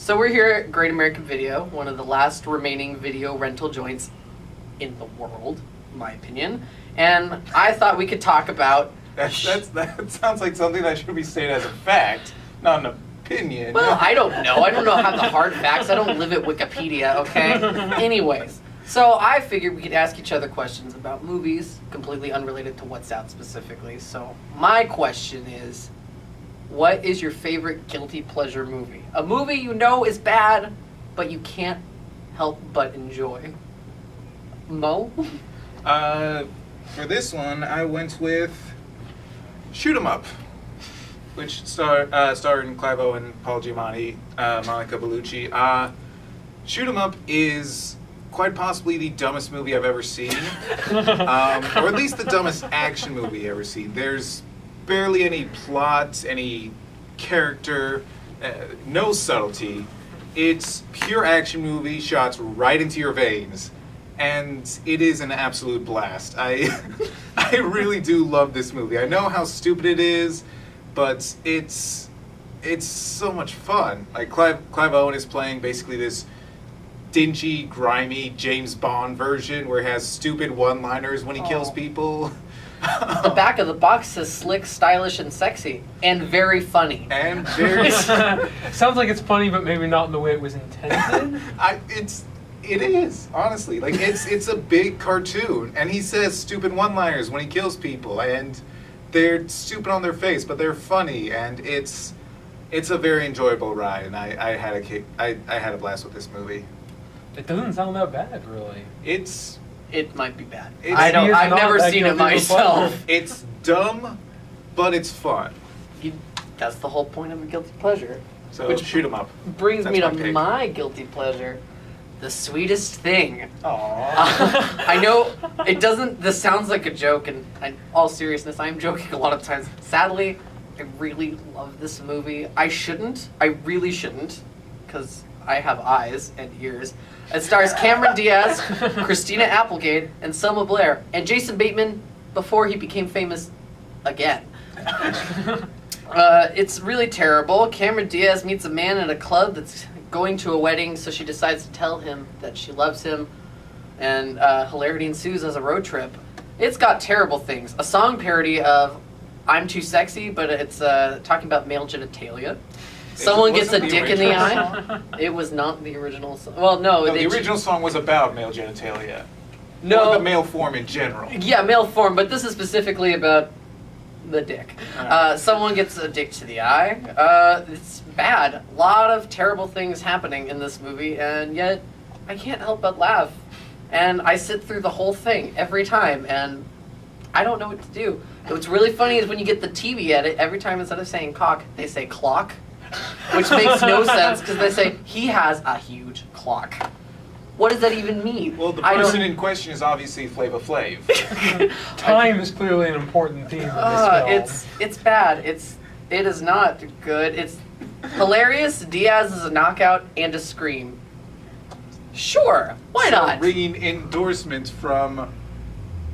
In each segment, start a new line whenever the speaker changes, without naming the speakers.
So we're here at Great American Video, one of the last remaining video rental joints in the world, in my opinion. And I thought we could talk about...
That sounds like something that should be stated as a fact, not an opinion.
Well, I don't know. I don't have the hard facts. I don't live at Wikipedia, okay? Anyways, so I figured we could ask each other questions about movies, completely unrelated to what's out specifically. So my question is, what is your favorite guilty pleasure movie? A movie you know is bad, but you can't help but enjoy. Mo?
For this one, I went with Shoot 'Em Up, which starred Clive Owen and Paul Giamatti, Monica Bellucci. Shoot 'Em Up is quite possibly the dumbest movie I've ever seen, or at least the dumbest action movie I've ever seen. There's barely any plot, any character, no subtlety. It's pure action movie, shots right into your veins, and it is an absolute blast. I really do love this movie. I know how stupid it is, but it's so much fun. Like Clive Owen is playing basically this dingy, grimy James Bond version where he has stupid one-liners when he kills people.
The back of the box says slick, stylish, and sexy, and very funny.
And very...
Sounds like it's funny, but maybe not in the way it was intended.
It is, honestly. Like, it's a big cartoon, and he says stupid one-liners when he kills people, and they're stupid on their face, but they're funny, and it's a very enjoyable ride, and I had a blast with this movie.
It doesn't sound that bad, really.
It might be bad.
I've
never seen it myself.
It's dumb, but it's fun.
That's the whole point of a guilty pleasure.
So
Which
Shoot 'Em Up.
Brings
That's
me to
my pick.
my guilty pleasure, The Sweetest Thing.
Aww.
I know it doesn't. This sounds like a joke, and in all seriousness, I'm joking a lot of times. Sadly, I really love this movie. I really shouldn't, because I have eyes and ears. It stars Cameron Diaz, Christina Applegate, and Selma Blair, and Jason Bateman before he became famous again. It's really terrible. Cameron Diaz meets a man at a club that's going to a wedding, so she decides to tell him that she loves him, and hilarity ensues as a road trip. It's got terrible things. A song parody of I'm Too Sexy, but it's talking about male genitalia. Someone gets a dick in the eye. It was not the original song. Well, no.
The original song was about male genitalia.
No.
Or the male form in general.
Yeah, male form, but this is specifically about the dick. Someone gets a dick to the eye. It's bad. A lot of terrible things happening in this movie, and yet I can't help but laugh. And I sit through the whole thing every time, and I don't know what to do. What's really funny is when you get the TV edit, every time instead of saying cock, they say clock. Which makes no sense, because they say, he has a huge clock. What does that even mean?
Well, the person in question is obviously Flava Flav.
Time is clearly an important theme in this film.
It's bad. It is not good. It's hilarious. Diaz is a knockout and a scream. Sure, why not?
Ringing endorsement from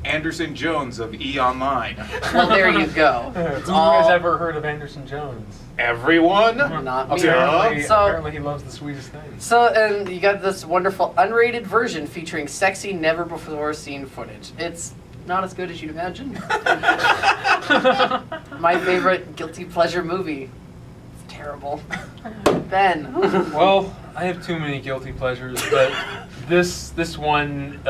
Anderson Jones of E! Online.
Well, there you go.
Who has ever heard of Anderson Jones?
Everyone?
Not me.
Apparently he loves The Sweetest Thing.
So, and you got this wonderful unrated version featuring sexy, never-before-seen footage. It's not as good as you'd imagine. My favorite guilty pleasure movie. It's terrible. Ben.
Well, I have too many guilty pleasures, but this one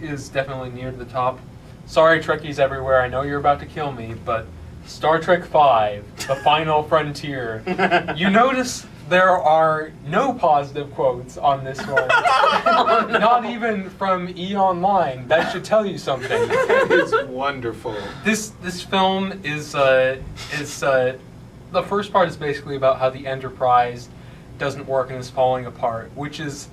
is definitely near the top. Sorry, Trekkies everywhere, I know you're about to kill me, but Star Trek V, The Final Frontier. You notice there are no positive quotes on this one.
Oh, no.
Not even from E! Online. That should tell you something.
It's wonderful.
This film is the first part is basically about how the Enterprise doesn't work and is falling apart, which is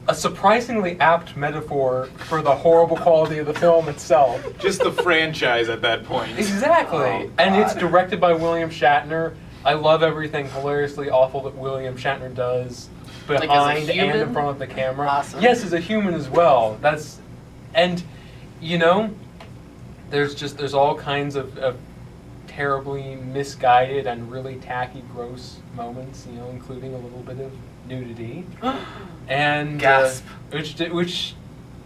a surprisingly apt metaphor for the horrible quality of the film itself.
Just the franchise at that point.
Exactly.
Oh,
and it's
God.
directed by William Shatner. I love everything hilariously awful that William Shatner does behind and in front of the camera.
Awesome.
Yes, as a human as well. And you know, there's all kinds of terribly misguided and really tacky, gross moments, including a little bit of nudity. And
Gasp.
which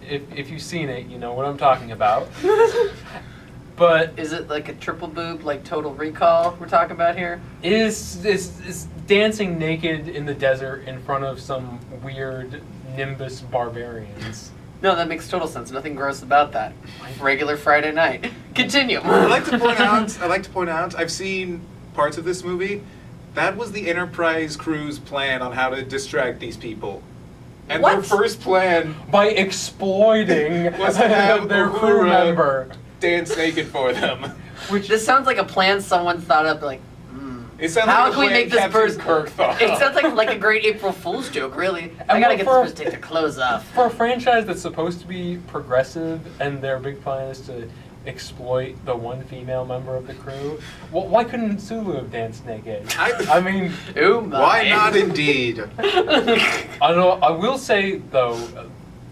if you've seen it, you know what I'm talking about. But
Is it like a triple boob, like Total Recall we're talking about here?
is dancing naked in the desert in front of some weird Nimbus barbarians.
No, that makes total sense. Nothing gross about that. Regular Friday night. Continue.
I'd like to point out, I've seen parts of this movie. That was the Enterprise crew's plan on how to distract these people. And their
What?
first plan
By exploiting
was to have
their crew
Uhura
member.
dance naked for them.
Which
This sounds like a plan someone thought up, like,
It sounds
how
like a
can we
plan
make this
Captain
person...
Kirk thought
It
of.
sounds like a great April Fool's joke, really. I
And
gotta get this
for-
person to take their clothes off.
for a franchise that's supposed to be progressive and their big plan is to exploit the one female member of the crew, well, why couldn't Sulu have danced naked? I mean,
Ooh, my.
Why not indeed?
I will say though,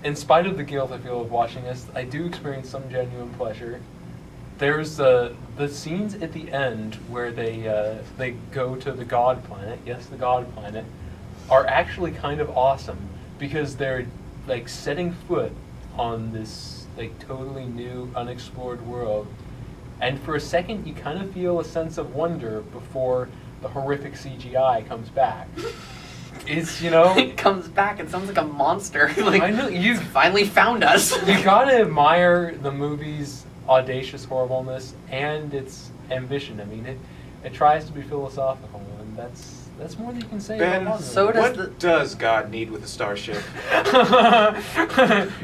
in spite of the guilt I feel of watching this, I do experience some genuine pleasure. There's the scenes at the end where they go to the God Planet. Yes, the God Planet are actually kind of awesome because they're like setting foot on this like totally new, unexplored world, and for a second you kind of feel a sense of wonder before the horrific CGI comes back. It's
It comes back. It sounds like a monster. Like,
I know you
finally found us.
you gotta admire the movie's audacious horribleness and its ambition. I mean, it tries to be philosophical, and that's more than you can say
Ben,
about
so
London.
what does God need with a starship?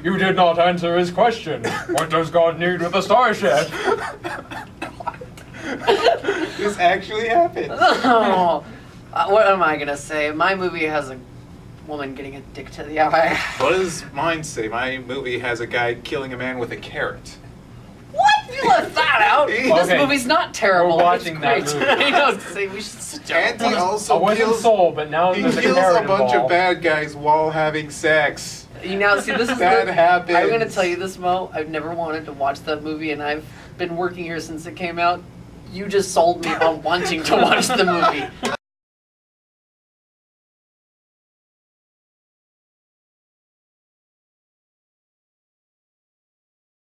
You did not answer his question. What does God need with a starship?
This actually happened.
Oh, what am I gonna say? My movie has a woman getting a dick to the eye.
What does mine say? My movie has a guy killing a man with a carrot.
What? You left that out? This
Okay.
movie's not terrible.
We're watching
It's
that
great.
movie.
I know. Say we should sit down.
And he
I
also
wasn't
kills,
sold, but now
he
there's a
kills
carrot
a bunch of
involved.
bad guys while having sex.
You now see this is
That happens.
I'm gonna tell you this, Mo. I've never wanted to watch that movie, and I've been working here since it came out. You just sold me on wanting to watch the movie.